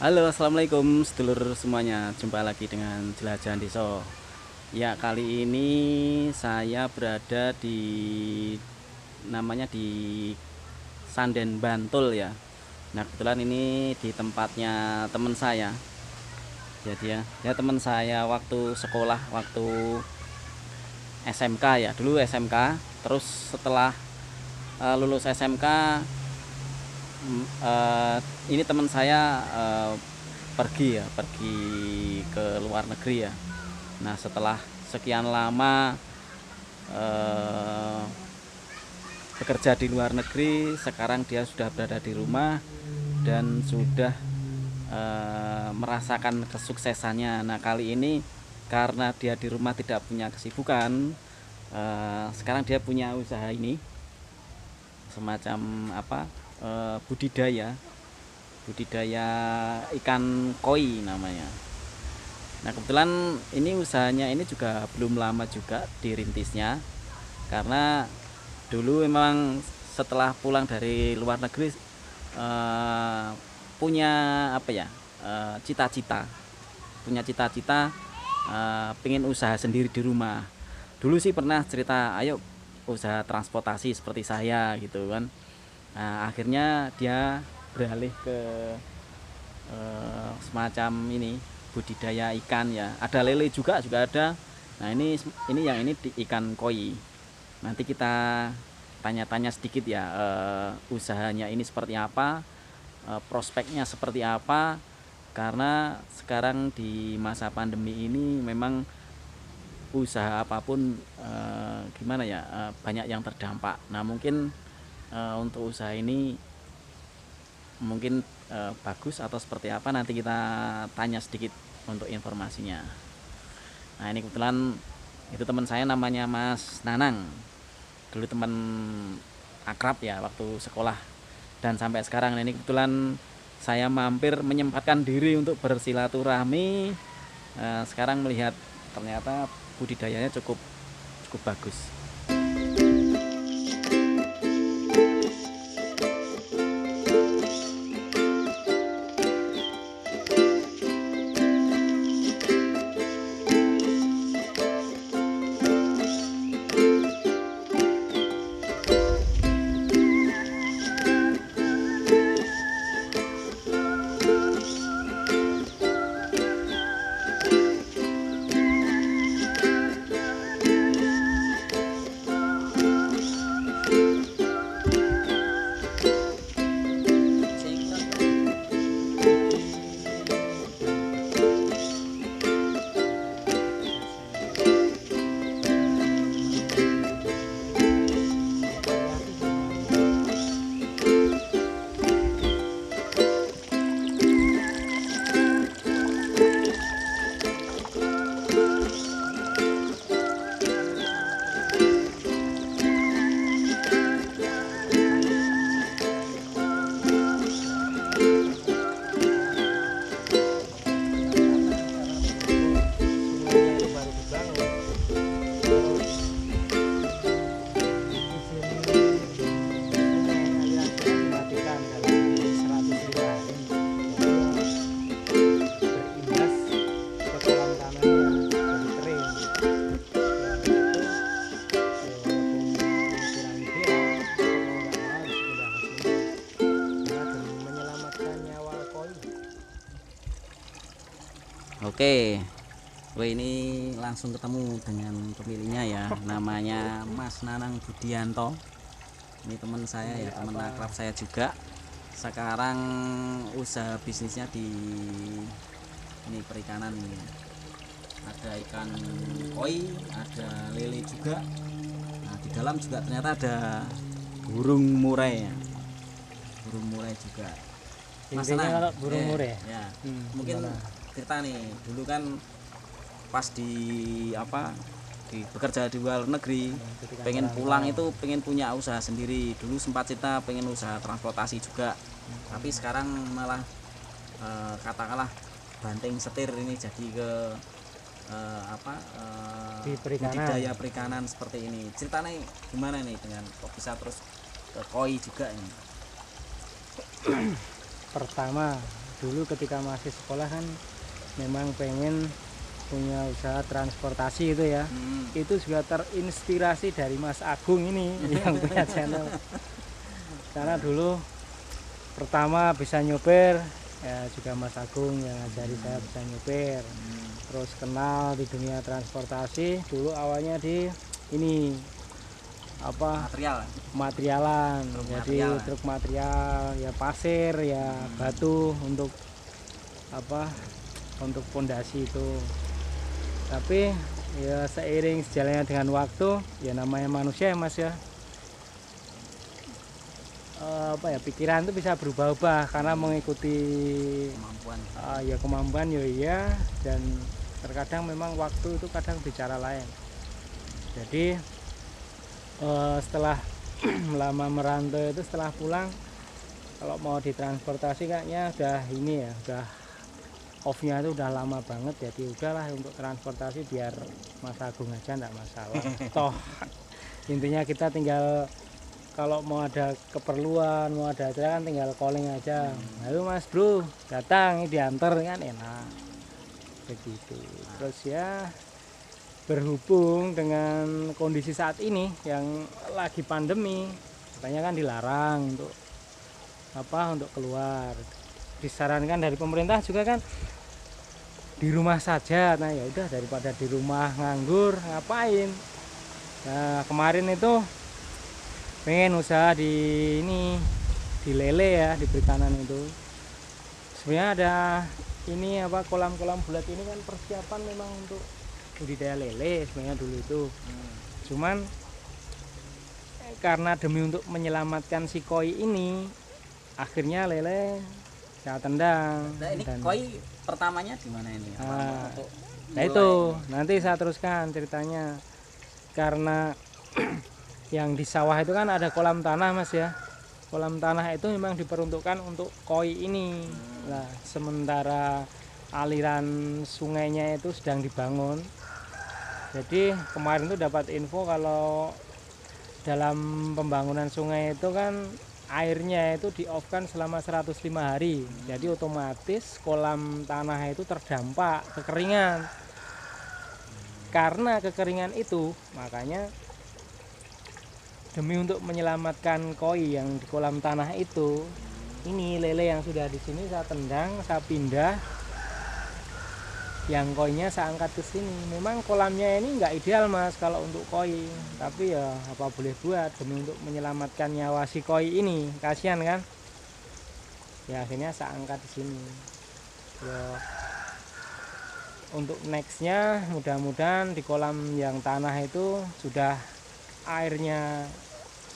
Halo, assalamualaikum sedulur semuanya. Jumpa lagi dengan Jelajahan Desa. Ya, kali ini saya berada di namanya di Sanden Bantul ya. Nah, kebetulan ini di tempatnya teman saya. Jadi ya teman saya waktu sekolah, waktu SMK ya. Dulu SMK, terus setelah lulus SMK, ini teman saya pergi ke luar negeri ya. Nah, setelah sekian lama eh, bekerja di luar negeri, sekarang dia sudah berada di rumah dan sudah merasakan kesuksesannya. Nah, kali ini karena dia di rumah tidak punya kesibukan, sekarang dia punya usaha ini, semacam apa, budidaya budidaya ikan koi namanya. Nah, kebetulan ini usahanya ini juga belum lama juga dirintisnya, karena dulu memang setelah pulang dari luar negeri eh, punya apa ya, cita-cita punya cita-cita pengen usaha sendiri di rumah. Dulu sih pernah cerita, ayo usaha transportasi seperti saya gitu kan. Nah, akhirnya dia beralih ke semacam ini, budidaya ikan ya. Ada lele juga ada. Nah, ini yang ini di ikan koi. Nanti kita tanya-tanya sedikit ya, usahanya ini seperti apa, prospeknya seperti apa. Karena sekarang di masa pandemi ini memang usaha apapun gimana ya, banyak yang terdampak. Nah, mungkin untuk usaha ini mungkin bagus atau seperti apa, nanti kita tanya sedikit untuk informasinya. Nah, ini kebetulan itu teman saya namanya Mas Nanang, dulu teman akrab ya waktu sekolah dan sampai sekarang. Nah, ini kebetulan saya mampir menyempatkan diri untuk bersilaturahmi, sekarang melihat ternyata budidayanya cukup cukup bagus. Oke, ini langsung ketemu dengan pemiliknya ya, namanya Mas Nanang Budianto. Ini teman saya ya, teman akrab saya juga. Sekarang usaha bisnisnya di ini perikanan ini. Ada ikan koi, ada lele juga. Nah, di dalam juga ternyata ada burung murai ya. Burung murai juga. Mas Intinya Nanang, kalau burung murai ya, mungkin cerita nih, dulu kan pas di apa, di bekerja di luar negeri, pengen pulang itu pengen punya usaha sendiri. Dulu sempat cerita pengen usaha transportasi juga, tapi sekarang malah katakanlah banting setir ini jadi ke apa, di perikanan. budidaya perikanan seperti ini. Ceritanya gimana nih dengan kok bisa terus ke koi juga ini? Pertama dulu ketika masih sekolah kan memang pengen punya usaha transportasi itu ya. Itu juga terinspirasi dari Mas Agung ini yang punya channel. Karena dulu pertama bisa nyopir ya juga Mas Agung yang ngajari saya bisa nyopir. Terus kenal di dunia transportasi dulu awalnya di ini apa materialan, jadi truk material ya, pasir ya, batu untuk apa, untuk pondasi itu. Tapi ya seiring sejalannya dengan waktu ya, namanya manusia ya Mas ya, apa ya, pikiran itu bisa berubah-ubah karena mengikuti kemampuan ya iya, dan terkadang memang waktu itu kadang bicara lain. Jadi setelah lama merantau itu, setelah pulang kalau mau ditransportasi kayaknya udah ini ya, udah off-nya itu udah lama banget, jadi udahlah untuk transportasi biar Mas Agung aja enggak masalah. Toh intinya kita tinggal kalau mau ada keperluan, mau ada acara kan tinggal calling aja. Ayo Mas Bro, datang diantar kan enak. Begitu. Terus ya berhubung dengan kondisi saat ini yang lagi pandemi, katanya kan dilarang untuk untuk keluar. Disarankan dari pemerintah juga kan di rumah saja. Nah ya udah, daripada di rumah nganggur ngapain. Nah kemarin itu pengen usaha di ini, di lele ya, di perikanan itu. Sebenarnya ada ini kolam-kolam bulat ini kan persiapan memang untuk budidaya lele sebenarnya dulu itu. Cuman karena demi untuk menyelamatkan si koi ini, akhirnya lele saya tendang. Nah ini koi pertamanya di mana ini? Nah itu nanti saya teruskan ceritanya. Karena yang di sawah itu kan ada kolam tanah Mas ya. Kolam tanah itu memang diperuntukkan untuk koi ini. Nah sementara aliran sungainya itu sedang dibangun. Jadi kemarin tuh dapat info kalau dalam pembangunan sungai itu kan airnya itu di off kan selama 105 hari. Jadi otomatis kolam tanah itu terdampak kekeringan. Karena kekeringan itu makanya demi untuk menyelamatkan koi yang di kolam tanah itu, ini lele yang sudah di sini saya tendang, saya pindah. Yang koinya saya angkat ke sini. Memang kolamnya ini nggak ideal Mas kalau untuk koi, tapi ya apa boleh buat, demi untuk menyelamatkan nyawa si koi ini, kasihan kan ya, akhirnya saya angkat di sini ya. Untuk nextnya mudah-mudahan di kolam yang tanah itu sudah airnya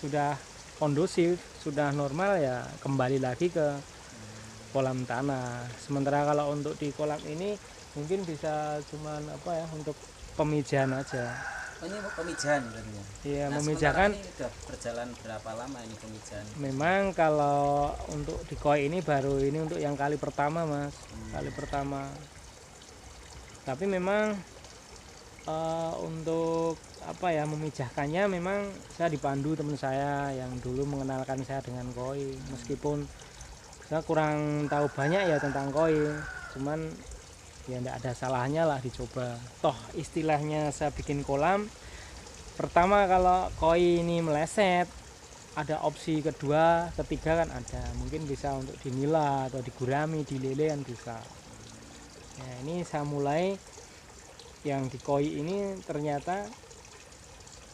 sudah kondusif, sudah normal ya, kembali lagi ke kolam tanah. Sementara kalau untuk di kolam ini mungkin bisa cuman untuk pemijahan aja. Ini pemijahan berarti ya? Iya, nah, memijahkan. Ini udah berjalan berapa lama ini pemijahan? Memang kalau untuk di koi ini baru ini untuk yang kali pertama Mas, kali pertama. Tapi memang untuk memijahkannya memang saya dipandu teman saya yang dulu mengenalkan saya dengan koi. Meskipun saya kurang tahu banyak ya tentang koi, cuman ya enggak ada salahnya lah dicoba. Toh istilahnya saya bikin kolam pertama, kalau koi ini meleset ada opsi kedua, ketiga kan ada, mungkin bisa untuk dinila atau digurami, dilele kan bisa. Ya ini saya mulai yang di koi ini, ternyata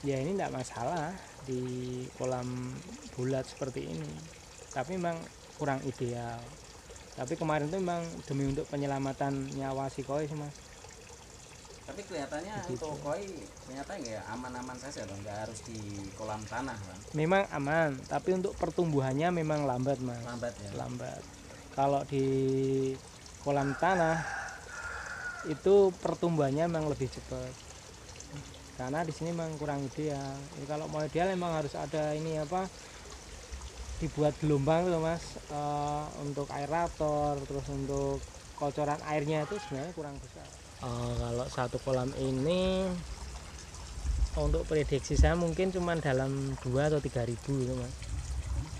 ya ini enggak masalah di kolam bulat seperti ini, tapi memang kurang ideal. Tapi kemarin itu memang demi untuk penyelamatan nyawa si koi sih Mas. Tapi kelihatannya begitu. Untuk koi ternyata ya aman-aman saja dong, nggak harus di kolam tanah kan? Memang aman, tapi untuk pertumbuhannya memang lambat Mas. Lambat ya? Lambat. Kalau di kolam tanah itu pertumbuhannya memang lebih cepat. Karena di sini memang kurang ideal. Jadi kalau mau ideal memang harus ada ini dibuat gelombang tuh Mas, untuk aerator, terus untuk kocoran airnya itu sebenarnya kurang besar. Kalau satu kolam ini untuk prediksi saya mungkin cuma dalam 2 atau 3 ribu gitu Mas.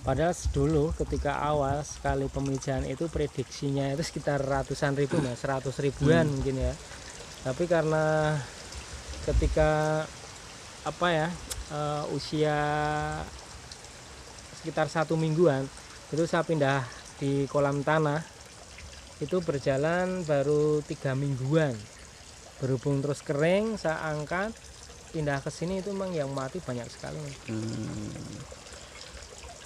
Padahal dulu ketika awal sekali pemijahan itu prediksinya itu sekitar ratusan ribu mas, 100 ribuan mungkin ya. Tapi karena ketika apa ya usia sekitar 1 mingguan itu saya pindah di kolam tanah, itu berjalan baru 3 mingguan. Berhubung terus kering, saya angkat pindah ke sini, itu memang yang mati banyak sekali.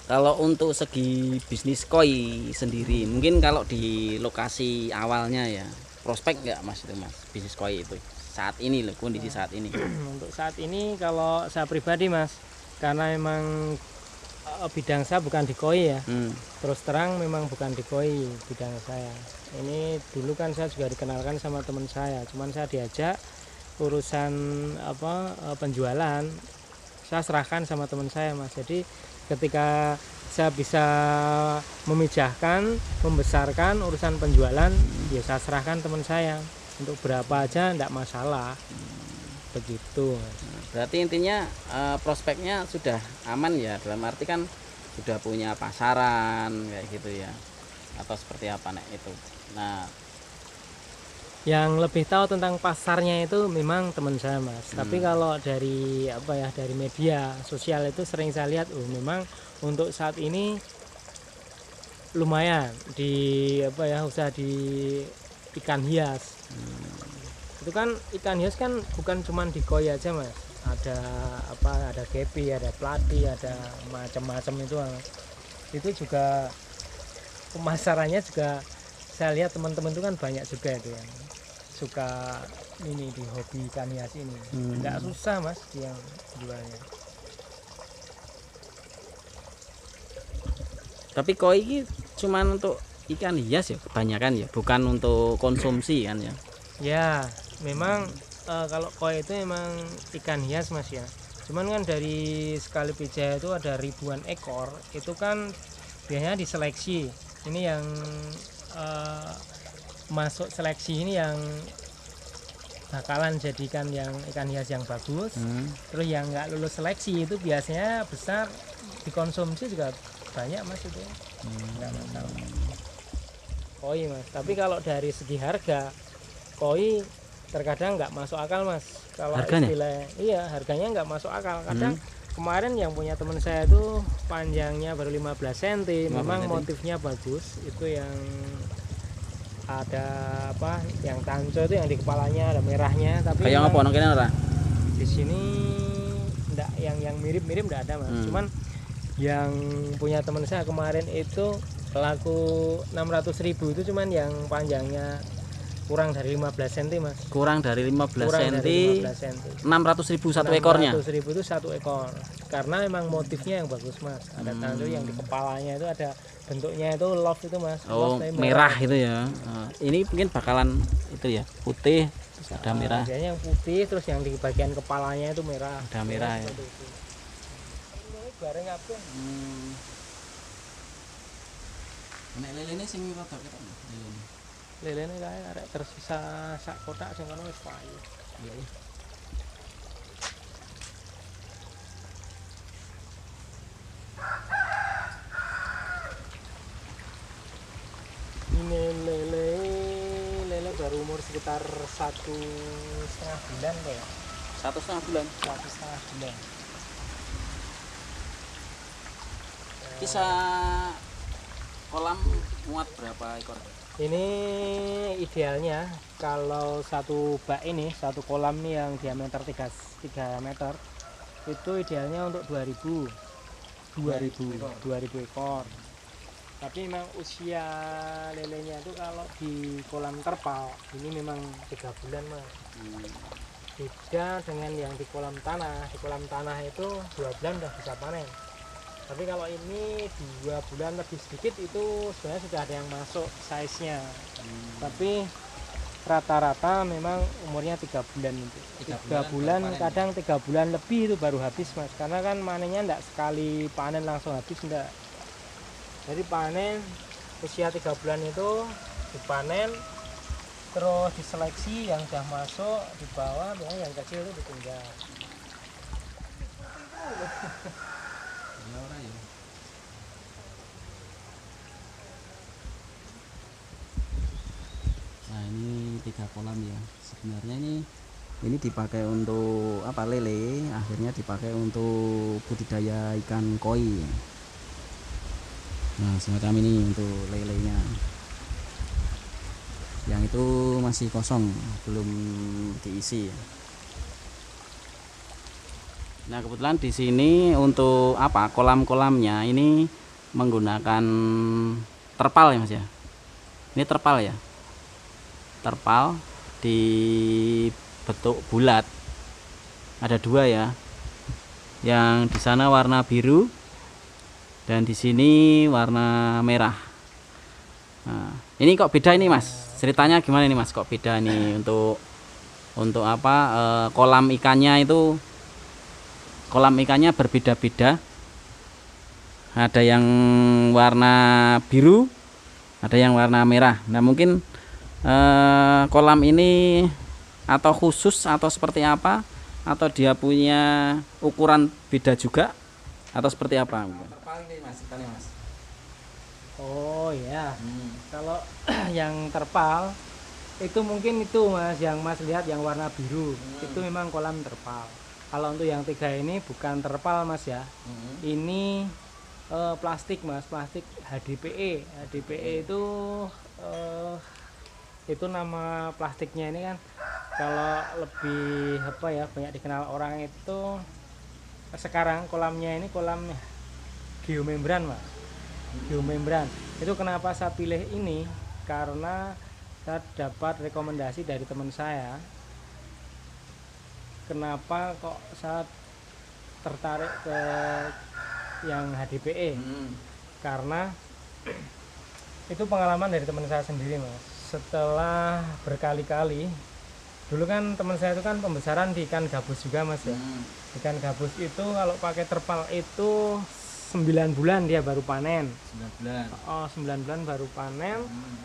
Kalau untuk segi bisnis koi sendiri, mungkin kalau di lokasi awalnya ya, prospek nggak mas itu mas, bisnis koi itu saat ini loh, kondisi saat ini? Untuk saat ini kalau saya pribadi mas, karena memang bidang saya bukan di koi ya, terus terang memang bukan di koi bidang saya. Ini dulu kan saya juga dikenalkan sama teman saya, cuman saya diajak urusan penjualan, saya serahkan sama teman saya mas. Jadi ketika saya bisa memijahkan, membesarkan urusan penjualan, ya saya serahkan teman saya. Untuk berapa aja enggak masalah. Begitu. Berarti intinya prospeknya sudah aman ya, dalam arti kan sudah punya pasaran kayak gitu ya, atau seperti apa nek itu? Nah, yang lebih tahu tentang pasarnya itu memang teman saya mas. Tapi kalau dari dari media sosial itu sering saya lihat, memang untuk saat ini lumayan di usaha di ikan hias. Itu kan ikan hias kan bukan cuma di koi aja mas, ada kepi, ada plati, ada macam-macam itu juga pemasarannya juga. Saya lihat teman-teman itu kan banyak juga itu yang suka ini di hobi ikan hias ini. Nggak susah mas yang jualnya. tapi koi ini cuman untuk ikan hias ya kebanyakan ya, bukan untuk konsumsi kan ya? Ya memang kalau koi itu memang ikan hias mas ya. Cuman kan dari sekali pijaya itu ada ribuan ekor, itu kan biasanya diseleksi. Ini yang masuk seleksi ini yang bakalan jadikan yang ikan hias yang bagus. Terus yang nggak lulus seleksi itu biasanya besar, dikonsumsi juga banyak mas itu, nggak masalah. Koi mas, tapi kalau dari segi harga, koi terkadang nggak masuk akal mas. Kalau harganya? Iya harganya nggak masuk akal. Kadang kemarin yang punya teman saya itu panjangnya baru 15 cm, memang motifnya bagus. Itu yang ada yang tanco itu yang di kepalanya ada merahnya. Tapi kayak apa nongkene ora? Di sini enggak, yang mirip-mirip enggak ada mas. Cuman yang punya teman saya kemarin itu laku 600.000, itu cuman yang panjangnya kurang dari 15 cm mas. Kurang dari 15 cm. 600.000 satu ekornya. 600.000 itu satu ekor. Karena memang motifnya yang bagus mas. Ada tandu yang di kepalanya itu ada bentuknya itu love itu mas. Oh merah itu ya. Ini mungkin bakalan itu ya putih, ada merah. Biasanya yang putih, terus yang di bagian kepalanya itu merah. Ada merah ya. Bareng apa? Nek lelene sing rada ketok. Lelene kae arek tersisa sak kotak sing kono wis payu. Iya. Ini lele baru umur sekitar 1,5 bulan kok ya. 1,5 bulan. 1,5 bulan. Bisa kolam muat berapa ekor? Ini idealnya kalau satu bak ini, satu kolam nih yang diameter 3 meter, itu idealnya untuk 2000 ekor. Tapi memang usia lelenya itu kalau di kolam terpal ini memang 3 bulan mas. Beda dengan yang di kolam tanah. Di kolam tanah itu 2 bulan udah bisa panen. Tapi kalau ini 2 bulan lebih sedikit itu sebenarnya sudah ada yang masuk size-nya. Tapi rata-rata memang umurnya 3 bulan itu. 3 bulan, kadang 3 bulan lebih itu baru habis mas. Karena kan panennya enggak sekali panen langsung habis, enggak. Jadi panen usia 3 bulan itu dipanen, terus diseleksi yang sudah masuk di bawah, yang kecil itu ditinggal. 3 kolam ya. Sebenarnya ini dipakai untuk apa, lele, akhirnya dipakai untuk budidaya ikan koi. Nah semacam ini untuk lelenya, yang itu masih kosong belum diisi. Nah kebetulan di sini untuk apa, kolam-kolamnya ini menggunakan terpal ya Mas ya. Ini terpal ya, terpal dibentuk bulat, ada 2 ya, yang di sana warna biru dan di sini warna merah. Nah, ini kok beda ini Mas, ceritanya gimana ini Mas, kok beda nih untuk apa, kolam ikannya itu, kolam ikannya berbeda-beda, ada yang warna biru, ada yang warna merah. Nah mungkin kolam ini atau khusus atau seperti apa, atau dia punya ukuran beda juga atau seperti apa? Terpal ini Mas, Mas. Oh ya, kalau yang terpal itu mungkin itu Mas, yang Mas lihat yang warna biru itu memang kolam terpal. Kalau untuk yang 3 ini bukan terpal Mas ya, ini plastik Mas, plastik HDPE. HDPE itu nama plastiknya ini kan, kalau lebih apa ya, banyak dikenal orang itu sekarang kolamnya ini kolam geomembran Mas. Geomembran itu kenapa saya pilih ini, karena saya dapat rekomendasi dari teman saya. Kenapa kok saya tertarik ke yang HDPE? Karena itu pengalaman dari teman saya sendiri Mas. Setelah berkali-kali, dulu kan teman saya itu kan pembesaran di ikan gabus juga Mas ya. Ikan gabus itu kalau pakai terpal itu 9 bulan dia baru panen. 9 bulan. Oh, 9 bulan baru panen.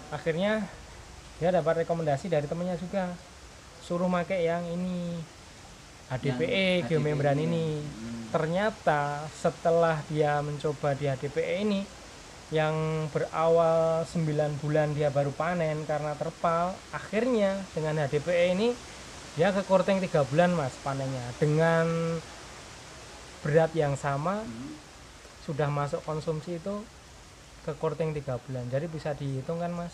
Akhirnya dia dapat rekomendasi dari temannya juga, suruh pakai yang ini, HDPE, geomembran ini. Ternyata setelah dia mencoba di HDPE ini, yang berawal 9 bulan dia baru panen karena terpal, akhirnya dengan HDPE ini dia ke korting 3 bulan Mas panennya, dengan berat yang sama. Sudah masuk konsumsi itu ke korting 3 bulan, jadi bisa dihitung kan Mas,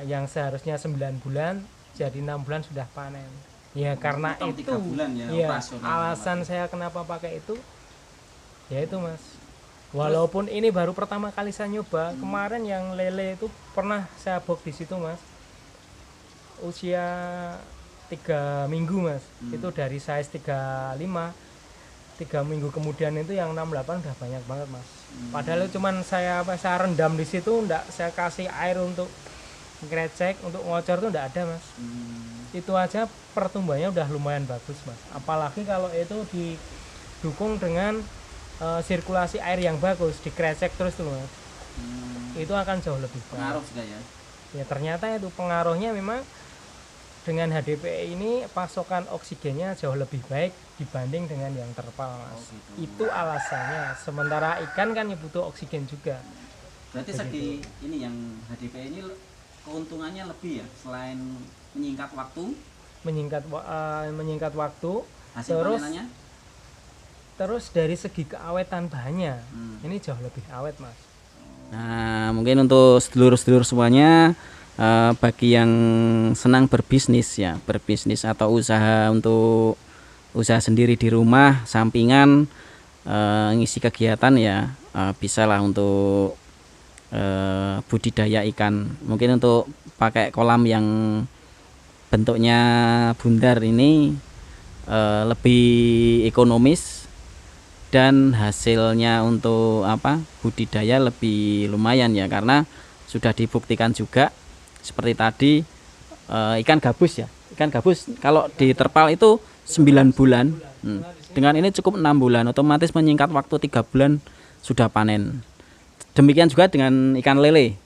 yang seharusnya 9 bulan jadi 6 bulan sudah panen ya. Karena itu ya alasan saya kenapa pakai itu ya itu Mas. Walaupun ini baru pertama kali saya nyoba, kemarin yang lele itu pernah saya box di situ Mas, usia 3 minggu Mas. Itu dari size 35, 3 minggu kemudian itu yang 68 udah banyak banget Mas. Padahal cuman saya rendam di situ, enggak saya kasih air untuk ngecek, untuk ngocor tuh enggak ada Mas. Itu aja pertumbuhannya udah lumayan bagus Mas. Apalagi kalau itu didukung dengan sirkulasi air yang bagus, dikrecek terus tuh Mas. Itu akan jauh lebih baik. Pengaruh juga ya. Ya ternyata itu pengaruhnya memang dengan HDPE ini pasokan oksigennya jauh lebih baik dibanding dengan yang terpal Mas. Itu alasannya. Sementara ikan kan ya butuh oksigen juga. Berarti segi ini yang HDPE ini keuntungannya lebih ya, selain menyingkat waktu, menyingkat waktu, hasil panenannya, terus dari segi keawetan bahannya ini jauh lebih awet Mas. Nah mungkin untuk sedulur-sedulur semuanya, bagi yang senang berbisnis ya, berbisnis atau usaha untuk usaha sendiri di rumah sampingan, ngisi kegiatan ya, bisalah untuk budidaya ikan. Mungkin untuk pakai kolam yang bentuknya bundar ini lebih ekonomis, dan hasilnya untuk apa, budidaya lebih lumayan ya, karena sudah dibuktikan juga seperti tadi, ikan gabus ya, ikan gabus kalau di terpal itu 9 bulan, dengan ini cukup 6 bulan, otomatis menyingkat waktu 3 bulan sudah panen. Demikian juga dengan ikan lele.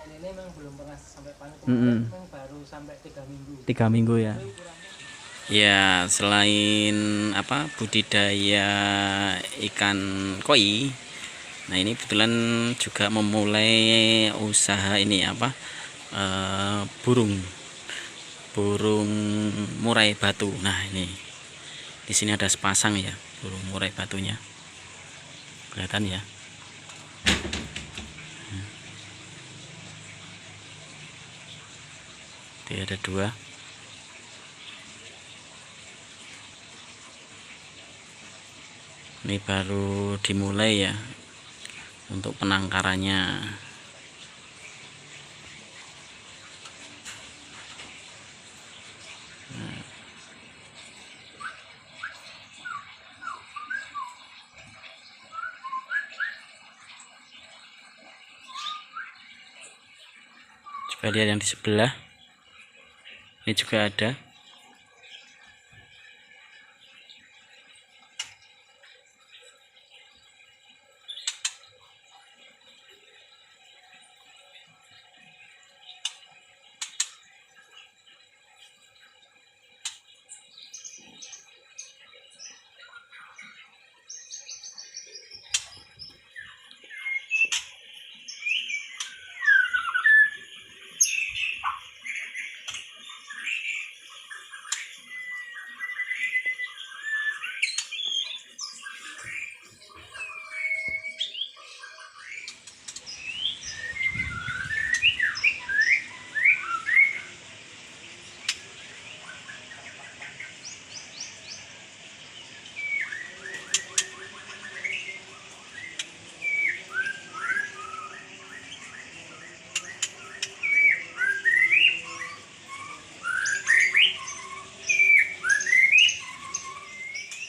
Lele memang belum pernah sampai panen, memang baru sampai 3 minggu. 3 minggu ya. Ya, selain apa, budidaya ikan koi, nah ini kebetulan juga memulai usaha ini apa, burung murai batu. Nah, ini di sini ada sepasang ya burung murai batunya, kelihatan ya. Dia ada 2. Ini baru dimulai ya untuk penangkarannya. Coba lihat yang di sebelah, ini juga ada.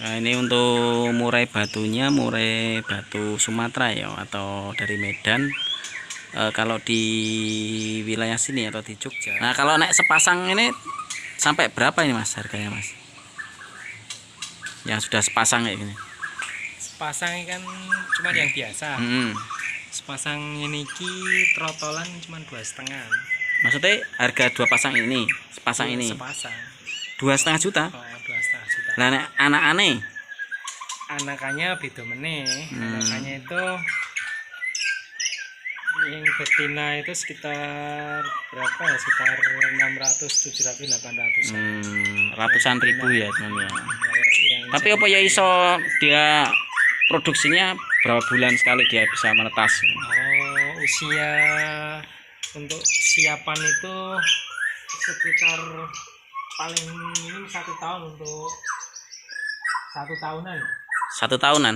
Nah, ini untuk murai batunya, murai batu Sumatera ya, atau dari Medan. Kalau di wilayah sini atau di Jogja. Nah, kalau naik sepasang ini sampai berapa ini Mas harganya Mas? Yang sudah sepasang kayak gini. Sepasang kan cuma yang biasa. Sepasang ini trotolan cuma 2,5. Maksudnya harga 2 pasang ini, sepasang ini Sepasang 2,5 juta. oh 2,5 juta. Lah nek anak-ane Anakannya beda meneh. Anakannya itu yang betina itu sekitar berapa ya, sekitar 600, 700, 800. Ratusan ribu ya teman ya. Yang Tapi apa ya iso dia produksinya berapa bulan sekali dia bisa menetas? usia untuk siapan itu sekitar paling ini 1 tahun, untuk 1 tahunan. 1 tahunan.